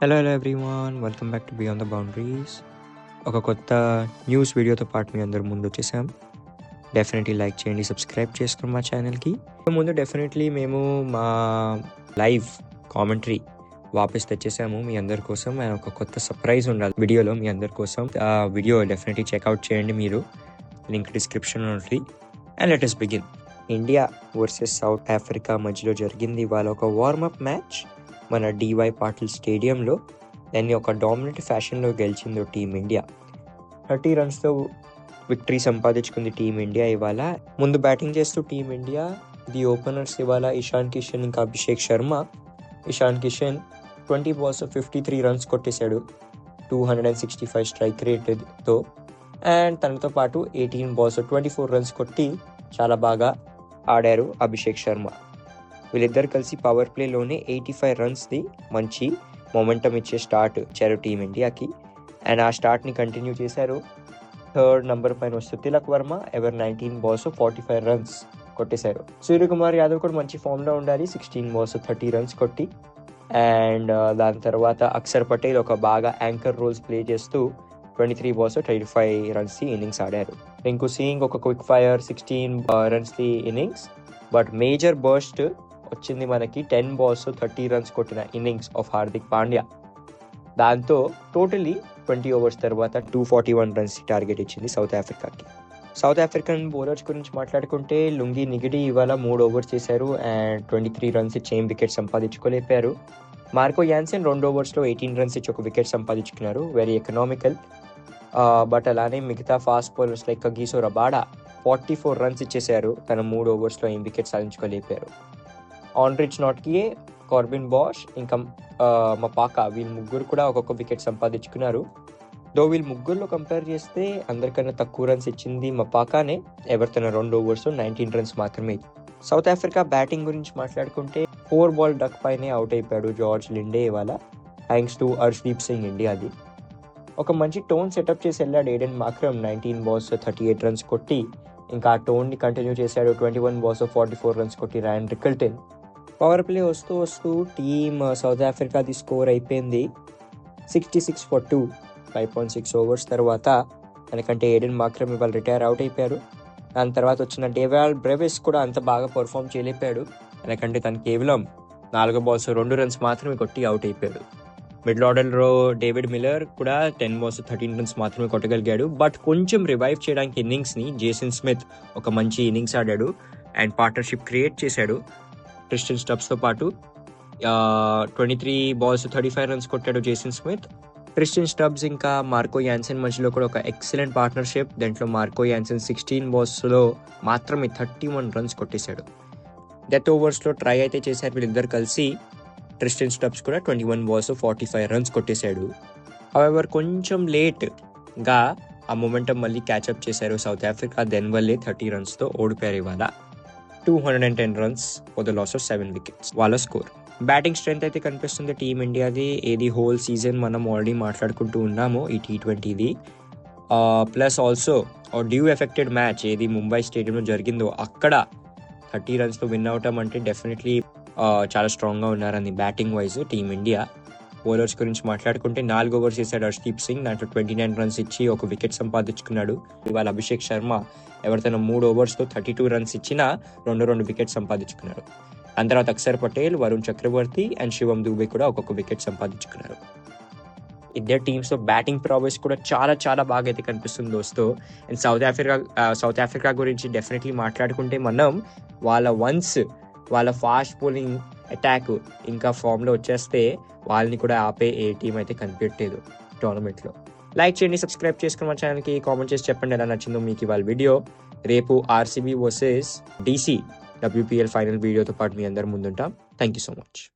Hello everyone, welcome back to beyond the boundaries. ఒక కొత్త news వీడియోతో పాటు మీ అందరి ముందు వచ్చేసాం. డెఫినెట్లీ లైక్ చేయండి, సబ్స్క్రైబ్ చేసుకుని మా ఛానల్కి. ముందు డెఫినెట్లీ మేము మా లైవ్ కామెంటరీ వాపస్ తెచ్చేసాము మీ అందరి కోసం. అండ్ ఒక కొత్త సర్ప్రైజ్ ఉండాలి వీడియోలో మీ అందరి కోసం. ఆ వీడియో డెఫినెట్లీ చెక్అవుట్ చేయండి మీరు, లింక్ డిస్క్రిప్షన్ ఉంటుంది. And let us begin. India versus south Africa మధ్యలో జరిగింది ఇవాళ ఒక వార్మప్ మ్యాచ్ మన డివై పాటిల్ స్టేడియంలో. దాన్ని ఒక డామినెంట్ ఫ్యాషన్లో గెలిచిందో టీమిండియా. 30 రన్స్తో విక్టరీ సంపాదించుకుంది టీమిండియా ఇవాళ. ముందు బ్యాటింగ్ చేస్తూ టీమిండియా ది ఓపెనర్స్ ఇవాళ ఇషాన్ కిషన్ ఇంకా అభిషేక్ శర్మ. ఇషాన్ కిషన్ 20 balls 53 రన్స్ కొట్టేశాడు 265 స్ట్రైక్ రేట్తో. అండ్ తనతో పాటు 18 balls 24 రన్స్ కొట్టి చాలా బాగా ఆడారు అభిషేక్ శర్మ. వీళ్ళిద్దరు కలిసి పవర్ ప్లేలోనే 85 రన్స్ది మంచి మొమెంటం ఇచ్చే స్టార్ట్ ఇచ్చారు టీమిండియాకి. అండ్ ఆ స్టార్ట్ని కంటిన్యూ చేశారు. థర్డ్ నంబర్ పైన వస్తూ తిలక్ వర్మ 19 balls 45 రన్స్ కొట్టేశారు. సూర్యకుమార్ యాదవ్ కూడా మంచి ఫామ్లో ఉండాలి, 16 balls 30 రన్స్ కొట్టి. అండ్ దాని తర్వాత అక్షర్ పటేల్ ఒక బాగా యాంకర్ రోల్స్ ప్లే చేస్తూ 23 balls 35 రన్స్ది ఇన్నింగ్స్ ఆడారు. రింకు సింగ్ ఒక క్విక్ ఫైర్ 16 రన్స్ది ఇన్నింగ్స్. బట్ మేజర్ బర్స్ట్ వచ్చింది మనకి 10 balls 30 రన్స్ కొట్టిన ఇన్నింగ్స్ ఆఫ్ హార్దిక్ పాండ్యా. దాంతో టోటలీ 20 overs తర్వాత 241 రన్స్ టార్గెట్ ఇచ్చింది సౌత్ ఆఫ్రికాకి. సౌత్ ఆఫ్రికన్ బౌలర్స్ గురించి మాట్లాడుకుంటే లుంగి నిగిడి ఇవాళ 3 overs చేశారు అండ్ 23 రన్స్ ఇచ్చి ఏం వికెట్ సంపాదించుకోలేపారు. మార్కో యాన్సెన్ 2 overs 18 రన్స్ ఇచ్చి ఒక వికెట్ సంపాదించుకున్నారు, వెరీ ఎకనామికల్. బట్ అలానే మిగతా fast bowlers like Kagiso Rabada 44 runs ఇచ్చేశారు, తన 3 overs ఏం వికెట్ సాధించుకోలేపారు. ఆన్రిచ్ నాట్కియే, కార్బిన్ బాష్ ఇంకా మపాకా వీళ్ళు ముగ్గురు కూడా ఒక్కొక్క వికెట్ సంపాదించుకున్నారు. దో వీళ్ళు ముగ్గురులో కంపేర్ చేస్తే అందరికన్నా తక్కువ రన్స్ ఇచ్చింది మపాకానే. ఎవరు తన 2 overs 19 రన్స్ మాత్రమే. సౌత్ ఆఫ్రికా బ్యాటింగ్ గురించి మాట్లాడుకుంటే 4 ball డక్ పైనే అవుట్ అయిపోయాడు జార్జ్ లిండే ఇవాళ, థ్యాంక్స్ టు హర్షదీప్ సింగ్ ఇండియాది. ఒక మంచి టోన్ సెటప్ చేసి వెళ్ళాడు ఏడెన్ మాక్రమ్ 19 balls 38 రన్స్ కొట్టి. ఇంకా ఆ టోన్ని కంటిన్యూ చేశాడు 21 balls 44 రన్స్ కొట్టి ర్యాన్ రికల్టన్. పవర్ ప్లే వస్తూ వస్తూ టీమ్ సౌత్ ఆఫ్రికాది స్కోర్ అయిపోయింది 66 for 2, 5.6 overs తర్వాత. ఎందుకంటే ఏడెన్ మాక్రమ్ ఇవాళ రిటైర్ అవుట్ అయిపోయారు. దాని తర్వాత వచ్చిన డేవాల్ బ్రెవిస్ కూడా అంత బాగా పర్ఫామ్ చేయలేపాడు, ఎందుకంటే తను కేవలం 4 balls 2 రన్స్ మాత్రమే కొట్టి అవుట్ అయిపోయాడు. మిడిల్ ఆర్డర్లో డేవిడ్ మిల్లర్ కూడా 10 balls 13 రన్స్ మాత్రమే కొట్టగలిగాడు. బట్ కొంచెం రివైవ్ చేయడానికి ఇన్నింగ్స్ని జేసన్ స్మిత్ ఒక మంచి ఇన్నింగ్స్ ఆడాడు అండ్ పార్ట్నర్షిప్ క్రియేట్ చేశాడు ట్రిస్టన్ స్టబ్స్తో పాటు. 23 balls 35 రన్స్ కొట్టాడు జేసన్ స్మిత్. ట్రిస్టన్ స్టబ్స్ ఇంకా మార్కో యాన్సెన్ మధ్యలో కూడా ఒక ఎక్సలెంట్ పార్ట్నర్షిప్. దాంట్లో మార్కో యాన్సెన్ 16 balls మాత్రమే 31 రన్స్ కొట్టేశాడు. డెత్ ఓవర్స్లో ట్రై అయితే చేశారు వీళ్ళిద్దరు కలిసి. ట్రిస్టన్ స్టబ్స్ కూడా 21 balls 45 రన్స్ కొట్టేశాడు. హవెవర్ కొంచెం లేట్గా ఆ మొమెంటం మళ్ళీ క్యాచప్ చేశారు సౌత్ ఆఫ్రికా. దెన్ వల్లే 30 రన్స్తో ఓడిపోయారు ఇవాళ. 210 runs for the loss of 7 wickets వాళ్ళ స్కోర్. బ్యాటింగ్ స్ట్రెంత్ అయితే కనిపిస్తుంది టీమిండియాది. ఏది హోల్ సీజన్ మనం ఆల్రెడీ మాట్లాడుకుంటూ ఉన్నాము ఈ T20ది. Plus also dew affected match ఏది ముంబై స్టేడియంలో జరిగిందో అక్కడ 30 రన్స్తో విన్ అవటం అంటే డెఫినెట్లీ చాలా స్ట్రాంగ్గా ఉన్నారని బ్యాటింగ్ వైజ్ టీమిండియా. బౌలర్స్ గురించి మాట్లాడుకుంటే 4 overs చేశాడు హర్షదీప్ సింగ్, దాంట్లో 29 రన్స్ ఇచ్చి ఒక వికెట్ సంపాదించుకున్నాడు. ఇవాళ అభిషేక్ శర్మ ఎవరితోనో 3 overs 32 రన్స్ ఇచ్చినా 2 వికెట్ సంపాదించుకున్నారు. దాని తర్వాత అక్షర్ పటేల్, వరుణ్ చక్రవర్తి అండ్ శివం దూబే కూడా ఒక్కొక్క వికెట్ సంపాదించుకున్నారు. ఇద్దరు టీమ్స్లో బ్యాటింగ్ ప్రావెస్ కూడా చాలా చాలా బాగా అయితే కనిపిస్తుంది దోస్తో. అండ్ సౌత్ ఆఫ్రికా గురించి డెఫినెట్లీ మాట్లాడుకుంటే మనం వాళ్ళ ఫాస్ట్ బౌలింగ్ అటాక్ ఇంకా ఫామ్లో వచ్చేస్తే వాళ్ళని కూడా ఆపే ఏ టీం అయితే కనిపెట్టలేదు టోర్నమెంట్లో. లైక్ చేయండి, సబ్స్క్రైబ్ చేసుకుని మా ఛానల్కి, కామెంట్ చేసి చెప్పండి ఎలా నచ్చిందో మీకు ఇవాళ వీడియో. రేపు RCB versus DC WPL final వీడియోతో పాటు మీ అందరి ముందుంటాం. Thank you so much.